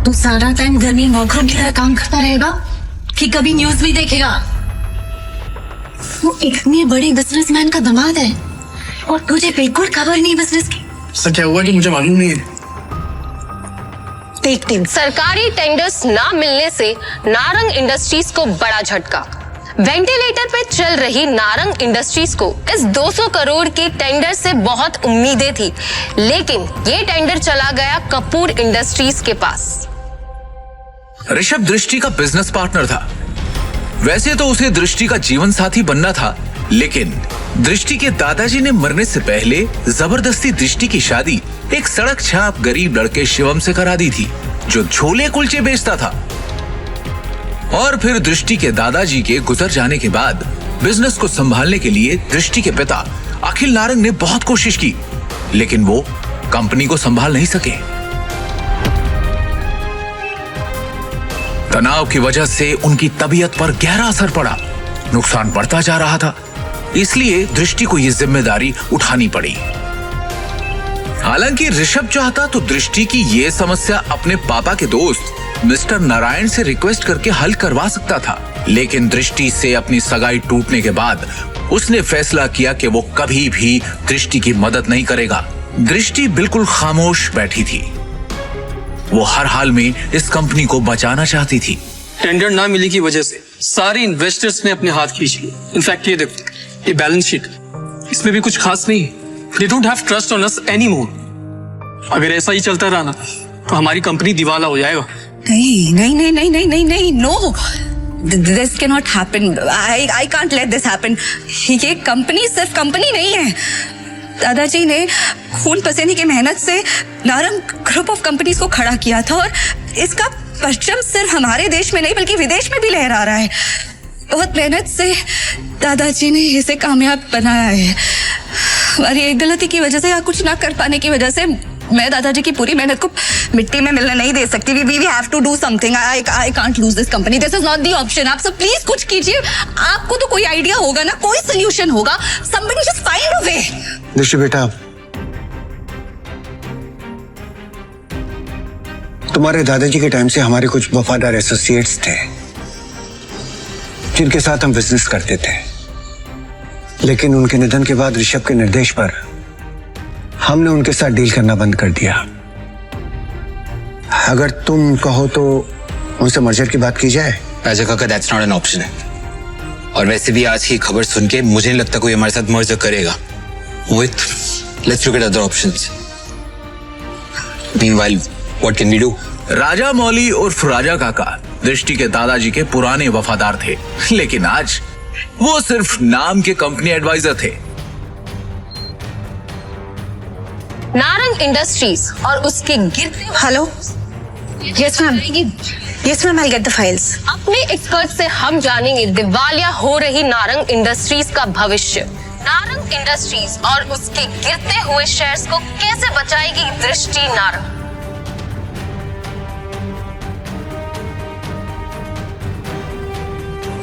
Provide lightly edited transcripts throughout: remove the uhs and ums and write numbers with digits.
तू सारा टाइम घर में नौकरों की तरह काम करता रहेगा कि कभी न्यूज भी देखेगा? वो इतने बड़े बिजनेसमैन का दामाद है और तुझे बिल्कुल खबर नहीं बिजनेस की। सर क्या हुआ कि मुझे मालूम नहीं है। देखते सरकारी टेंडर्स ना मिलने से नारंग इंडस्ट्रीज को बड़ा झटका। वेंटिलेटर पे चल रही नारंग इंडस्ट्रीज को इस 200 करोड़ के टेंडर से बहुत उम्मीदें थी, लेकिन ये टेंडर चला गया कपूर इंडस्ट्रीज के पास। ऋषभ दृष्टि का बिजनेस पार्टनर था। वैसे तो उसे दृष्टि का जीवन साथी बनना था, लेकिन दृष्टि के दादाजी ने मरने से पहले जबरदस्ती दृष्टि की शादी एक सड़क छाप गरीब लड़के शिवम से करा दी थी, जो छोले कुलचे बेचता था। और फिर दृष्टि के दादाजी के गुजर जाने के बाद बिजनेस को संभालने के लिए दृष्टि के पिता अखिल नारंग ने बहुत कोशिश की, लेकिन वो कंपनी को संभाल नहीं सके। तनाव की वजह से उनकी तबीयत पर गहरा असर पड़ा, नुकसान बढ़ता जा रहा था, इसलिए दृष्टि को यह जिम्मेदारी उठानी पड़ी। हालांकि ऋषभ चाहता तो दृष्टि की यह समस्या अपने पापा के दोस्त मिस्टर नारायण से रिक्वेस्ट करके हल करवा सकता था, लेकिन दृष्टि से अपनी सगाई टूटने के बाद उसने फैसला किया कि वो कभी भी दृष्टि की मदद नहीं करेगा। दृष्टि बिल्कुल खामोश बैठी थी। वो हर हाल में इस कंपनी को बचाना चाहती थी। टेंडर ना मिलने की वजह से सारे इन्वेस्टर्स ने अपने हाथ खींच लिए। इनफैक्ट ये देखो, ये बैलेंस शीट, इसमें भी कुछ खास नहीं है। They don't have trust on us anymore। अगर ऐसा ही चलता रहा ना तो हमारी कंपनी दिवाला हो जाएगा। नहीं नहीं नहीं नहीं नहीं नहीं नहीं, no, this can not happen. I can't let this happen. ये कंपनी सिर्फ कंपनी नहीं है। दादाजी ने खून पसीने की मेहनत से नारंग ग्रुप ऑफ कंपनीज को खड़ा किया था और इसका परचम सिर्फ हमारे देश में नहीं बल्कि विदेश में भी लहरा रहा है। बहुत मेहनत से दादाजी ने इसे कामयाब बनाया है। हमारी एक गलती की वजह से या कुछ ना कर पाने की वजह से मैं दादाजी की पूरी मेहनत को मिट्टी में मिलने नहीं दे सकती। We have to do something. I can't lose this company. This is not the option. आप सब प्लीज कुछ कीजिए। आपको तो कोई आइडिया होगा ना, कोई सोल्यूशन होगा। Somebody just find a way. दृष्टि बेटा, तुम्हारे दादाजी के टाइम से हमारे कुछ वफादार एसोसिएट्स थे जिनके साथ हम बिजनेस करते थे, लेकिन उनके निधन के बाद ऋषभ के निर्देश पर हमने उनके साथ डील करना बंद कर दिया। अगर तुम कहो तो उनसे मर्जर की बात की जाए। राजा काका, दैट्स नॉट एन ऑप्शन है। और वैसे भी आज की खबर सुन के मुझे नहीं लगता कोई हमारे साथ मर्जर करेगा। Let's look at other options. Meanwhile, what can we do? Raja Mauli उर्फ राजा काका दृष्टि के दादाजी के पुराने वफादार थे, लेकिन आज वो सिर्फ नाम के कंपनी एडवाइजर थे। नारंग इंडस्ट्रीज और उसके गिरते hello, yes ma'am, yes ma'am, I get the files. अपने एक्सपर्ट से हम जानेंगे दिवालिया हो रही नारंग इंडस्ट्रीज का भविष्य। नारंग इंडस्ट्रीज और उसके गिरते हुए शेयर्स को कैसे बचाएगी दृष्टि नारंग।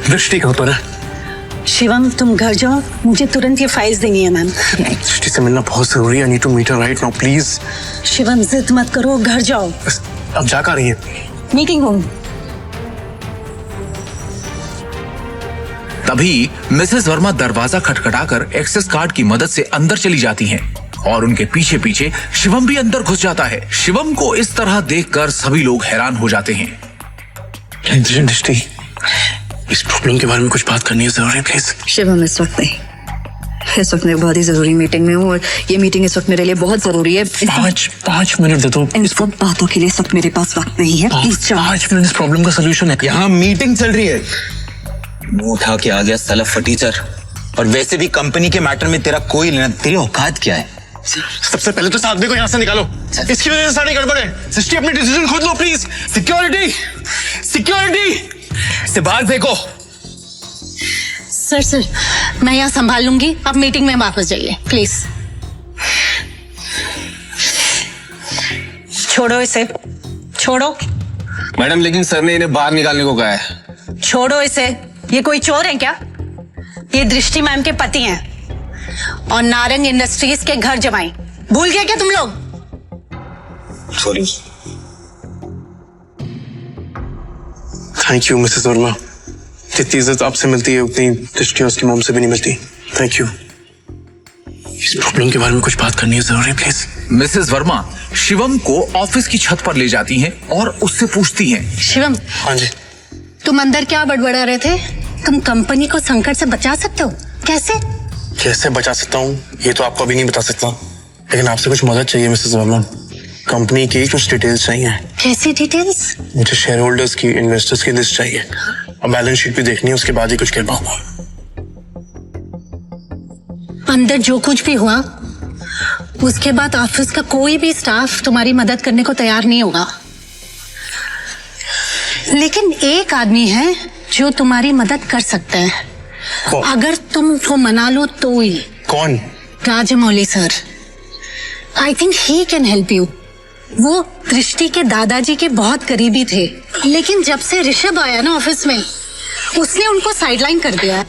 दृष्टि कहाँ पर है? शिवम, तुम घर जाओ, मुझे तुरंत ये फाइल्स देनी है मैम। दृष्टि से मिलना बहुत जरूरी है। I need to meet her right now, please. Shivam, जिद मत करो, घर जाओ। अब जा कर रही है? Meeting room. तभी मिसेस वर्मा दरवाजा खटखटाकर एक्सेस कार्ड की मदद से अंदर चली जाती हैं और उनके पीछे पीछे शिवम भी अंदर घुस जाता है। शिवम को इस तरह देखकर सभी लोग हैरान हो जाते हैं। दृष्टि, इस प्रॉब्लम के बारे में कुछ बात करनी है जरूरी, प्लीज। शिवम, इस वक्त नहीं, इस वक्त मैं बहुत ही जरूरी मीटिंग में हूँ और ये मीटिंग इस वक्त मेरे लिए बहुत जरूरी है। पाँच मिनट दे दो। इन सब बातों के लिए इस वक्त मेरे पास वक्त नहीं है। प्लीज जाओ। 5 मिनट, इस प्रॉब्लम का सोल्यूशन है। यहाँ मीटिंग चल रही है। मुंह उठा के आ गया साला फटीचर। और वैसे भी कंपनी के मैटर में तेरा कोई लेना, तेरी औकात क्या है? सबसे पहले तो साहब को यहाँ से निकालो। इसकी वजह से सारी गड़बड़ है। सृष्टि, अपनी डिसीजन खुद लो प्लीज। सिक्योरिटी, सिक्योरिटी से बाहर फेंको। सर, मैं यहाँ संभाल लूंगी, आप मीटिंग में वापस जाइए प्लीज। छोड़ो इसे, छोड़ो। मैडम, लेकिन सर ने इन्हें बाहर निकालने को कहा है। छोड़ो इसे, ये कोई चोर है क्या? ये दृष्टि मैम के पति हैं और नारंग इंडस्ट्रीज के घर जमाई। भूल गए क्या तुम लोग? Sorry. Thank you Mrs Verma. जितनी इज्जत आपसे मिलती है उतनी दृष्टि उसकी मॉम से भी नहीं मिलती। Thank you. इस प्रॉब्लम के बारे में कुछ बात करनी है जरूरी, प्लीज। मिसेस वर्मा शिवम को ऑफिस की छत पर ले जाती हैं और उससे पूछती हैं। शिवम, हाँ जी। तुम अंदर क्या बड़बड़ा रहे थे? तुम कंपनी को संकट से बचा सकते हो? कैसे? कैसे बचा सकता हूँ ये तो आपको अभी नहीं बता सकता, लेकिन आपसे कुछ मदद चाहिए मिसेस वर्मा। कंपनी की कुछ डिटेल्स चाहिए। कैसी डिटेल्स? मुझे शेयर होल्डर्स की, इन्वेस्टर्स की लिस्ट चाहिए और बैलेंस शीट भी देखनी है, उसके बाद ही कुछ कह पाऊंगा। अंदर जो कुछ भी हुआ उसके बाद ऑफिस का कोई भी स्टाफ तुम्हारी मदद करने को तैयार नहीं होगा, लेकिन एक आदमी है जो तुम्हारी मदद कर सकता है। कौन? अगर तुम उसको मना लो तो ही। कौन? Rajamouli sir. I think he can help you. वो दृष्टि के दादाजी के बहुत करीबी थे, लेकिन जब से ऋषभ आया ना ऑफिस में, उसने उनको साइडलाइन कर दिया।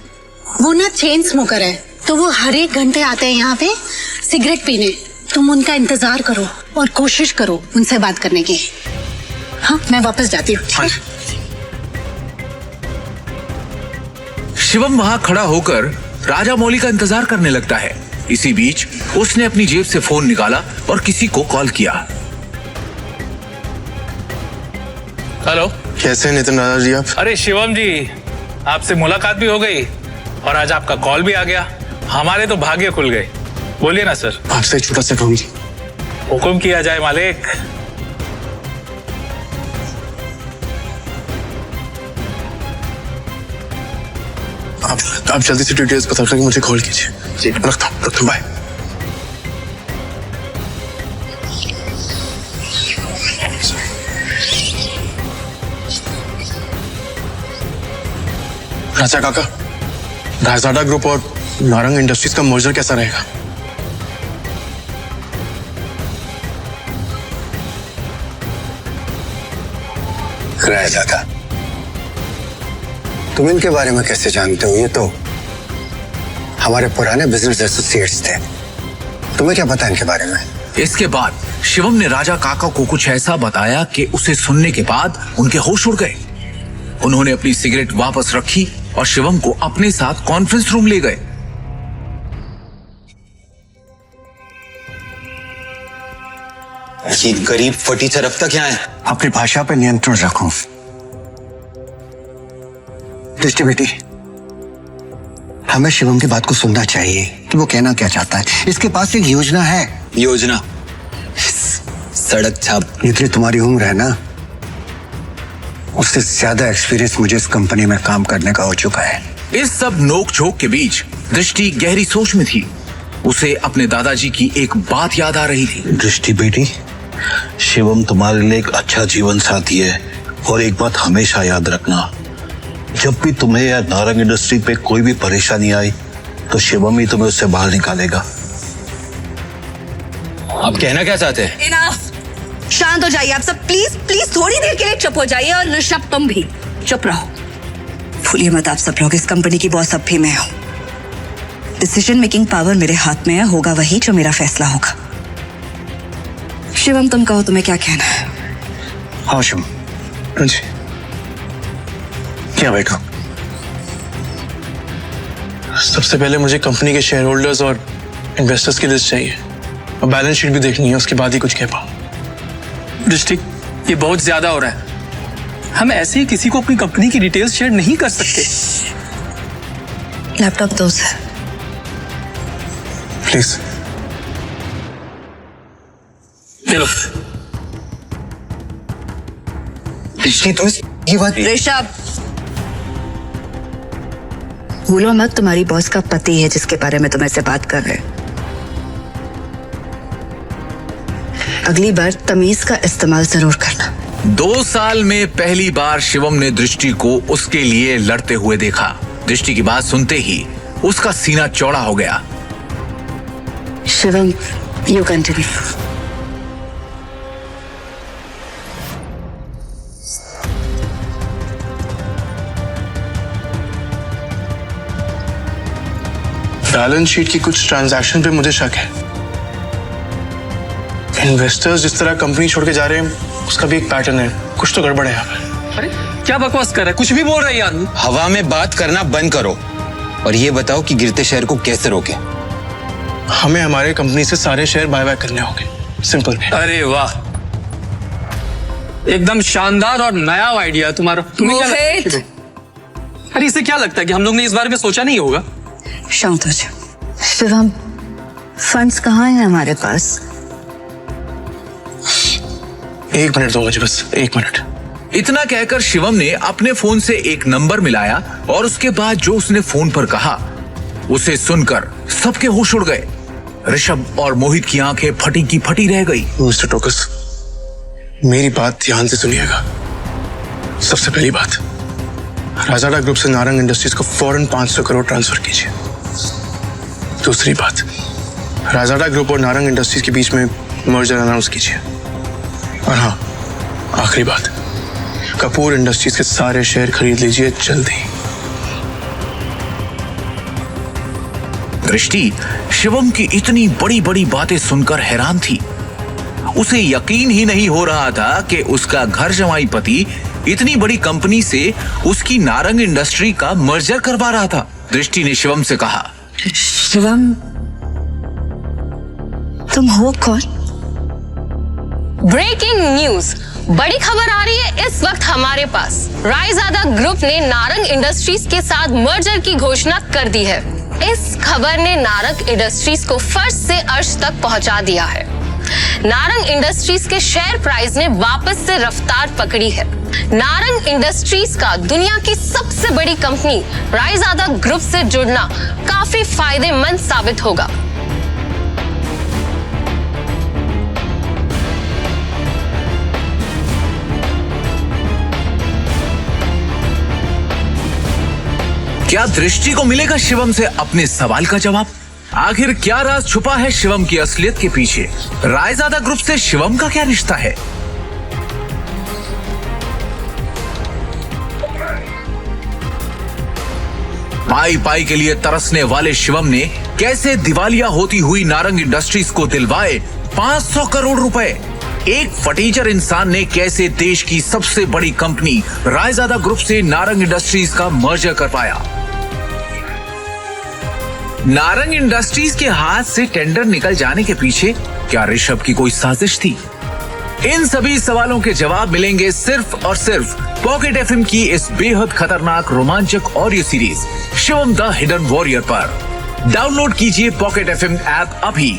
वो ना चेन स्मोकर है, तो वो हर एक घंटे आते हैं यहाँ पे सिगरेट पीने। तुम उनका इंतजार करो और कोशिश करो उनसे बात करने की। हाँ, मैं वापस जाती हूँ। हाँ। शिवम वहां खड़ा होकर राजामौली का इंतजार करने लगता है। इसी बीच उसने अपनी जेब से फोन निकाला और किसी को कॉल किया। हेलो। कैसे हैं नितिन राजा जी आप? अरे शिवम जी, आपसे मुलाकात भी हो गई और आज आपका कॉल भी आ गया। हमारे तो भाग्य खुल गए। बोलिए ना सर। आपसे एक छोटा सा काम। हुक्म किया जाए मालिक। आप जल्दी से डिटेल्स बता कर मुझे कॉल कीजिए। जी रखता हूँ, बाय। राजा काका, रायजादा ग्रुप और नारंग इंडस्ट्रीज का मर्जर कैसा रहेगा? रायजादा, तुम इनके बारे में कैसे जानते हो? ये तो हमारे पुराने बिजनेस एसोसिएट्स थे। तुम्हें क्या पता इनके बारे में? इसके बाद शिवम ने राजा काका को कुछ ऐसा बताया कि उसे सुनने के बाद उनके होश उड़ गए। उन्होंने अपनी सिगरेट वापस रखी और शिवम को अपने साथ कॉन्फ्रेंस रूम ले गए। ये गरीब फटीचर अब तक यहाँ है। अपनी भाषा पर नियंत्रण रखो। दृष्टि बेटी, हमें शिवम की बात को सुनना चाहिए कि वो कहना क्या चाहता है। इसके पास एक योजना है। योजना? सड़क छाप। जितनी तुम्हारी उम्र है ना, उससे ज्यादा एक्सपीरियंस मुझे इस कंपनी में काम करने का हो चुका है। इस सब नोक झोंक के बीच दृष्टि गहरी सोच में थी। उसे अपने दादाजी की एक बात याद आ रही थी। दृष्टि बेटी, शिवम तुम्हारे लिए एक अच्छा जीवन साथी है और एक बात हमेशा याद रखना, जब भी तुम्हें या नारंग इंडस्ट्री पे कोई भी परेशानी आई तो शिवम ही तुम्हें उससे बाहर निकालेगा। आप कहना क्या चाहते हैं? इनफ। शांत हो जाइए आप सब, प्लीज प्लीज थोड़ी देर के लिए चुप हो जाइए। और ऋषभ तुम भी चुप रहो। भूलिए मत आप सब लोग, इस कंपनी की बॉस अब भी मैं हूं। डिसीजन मेकिंग पावर मेरे हाथ में है, होगा वही जो मेरा फैसला होगा। शिवम तुम कहो, तुम्हें क्या कहना है? हाँ शिवम। जी क्या बैठो। सबसे पहले मुझे कंपनी के शेयर होल्डर्स और इन्वेस्टर्स की लिस्ट चाहिए और बैलेंस शीट भी देखनी है, उसके बाद ही कुछ कह पाऊं। दृष्टि, ये बहुत ज्यादा हो रहा है। हम ऐसे ही किसी को अपनी कंपनी की डिटेल्स शेयर नहीं कर सकते। लैपटॉप दो सर। प्लीज। चलो। दृष्टि, तुम ये बात। ऋषभ, भूलो मत तुम्हारी बॉस का पति है जिसके बारे में तुम ऐसे बात कर रहे हो। अगली बार तमीज का इस्तेमाल जरूर करना। 2 साल में पहली बार शिवम ने दृष्टि को उसके लिए लड़ते हुए देखा। दृष्टि की बात सुनते ही उसका सीना चौड़ा हो गया। Shivam, you continue. Balance sheet की कुछ ट्रांजैक्शन पे मुझे शक है। इन्वेस्टर्स जिस तरह कंपनी छोड़ के जा रहे हैं उसका भी एक पैटर्न है। कुछ तो गड़बड़ है यहाँ पर। अरे क्या बकवास कर रहा है, कुछ भी बोल रहा है यार। हवा में बात करना बंद करो और ये बताओ कि गिरते शहर को कैसे रोके। हमें हमारे कंपनी से सारे शेयर बाय बैक करने होंगे, सिंपल। अरे वाह, एकदम शानदार और नया आइडिया तुम्हारा। तुम्हें क्या मोहित! लगता है? अरे इसे क्या लगता है कि हम लोग ने इस बारे में सोचा नहीं होगा? शांत हो जाओ। शिवम, फंड्स कहाँ हैं हमारे पास? 1 मिनट दो मुझे, बस 1 मिनट। इतना कहकर शिवम ने अपने फोन से एक नंबर मिलाया और उसके बाद जो उसने फोन पर कहा उसे सुनकर सबके होश उड़ गए। ऋषभ और मोहित की आंखें फटी की फटी रह गई। मिस्टर टोकस, मेरी बात ध्यान से सुनिएगा। सबसे पहली बात, राजाडा ग्रुप से नारंग इंडस्ट्रीज को फौरन 500 करोड़ ट्रांसफर कीजिए। दूसरी बात, राजाडा ग्रुप और नारंग इंडस्ट्रीज के बीच में मर्जर अनाउंस कीजिए। और हाँ, आखिरी बात, कपूर इंडस्ट्रीज के सारे शेयर खरीद लीजिए जल्दी। दृष्टि शिवम की इतनी बड़ी बड़ी बातें सुनकर हैरान थी। उसे यकीन ही नहीं हो रहा था कि उसका घर जमाई पति इतनी बड़ी कंपनी से उसकी नारंग इंडस्ट्री का मर्जर करवा रहा था। दृष्टि ने शिवम से कहा, शिवम, तुम हो कौन? ब्रेकिंग न्यूज, बड़ी खबर आ रही है इस वक्त हमारे पास। रायजादा ग्रुप ने नारंग इंडस्ट्रीज के साथ मर्जर की घोषणा कर दी है। इस खबर ने नारंग इंडस्ट्रीज को फर्श से अर्श तक पहुंचा दिया है। नारंग इंडस्ट्रीज के शेयर प्राइस ने वापस से रफ्तार पकड़ी है। नारंग इंडस्ट्रीज का दुनिया की सबसे बड़ी कंपनी रायजादा ग्रुप से जुड़ना काफी फायदेमंद साबित होगा। क्या दृष्टि को मिलेगा शिवम से अपने सवाल का जवाब? आखिर क्या राज छुपा है शिवम की असलियत के पीछे? रायजादा ग्रुप से शिवम का क्या रिश्ता है? पाई पाई के लिए तरसने वाले शिवम ने कैसे दिवालिया होती हुई नारंग इंडस्ट्रीज को दिलवाए 500 करोड़ रुपए? एक फटीचर इंसान ने कैसे देश की सबसे बड़ी कंपनी रायजादा ग्रुप से नारंग इंडस्ट्रीज का मर्जर करवाया? नारंग इंडस्ट्रीज के हाथ से टेंडर निकल जाने के पीछे क्या ऋषभ की कोई साजिश थी? इन सभी सवालों के जवाब मिलेंगे सिर्फ और सिर्फ पॉकेट एफएम की इस बेहद खतरनाक रोमांचक audio series Shivam the hidden warrior पर। डाउनलोड कीजिए पॉकेट एफएम ऐप अभी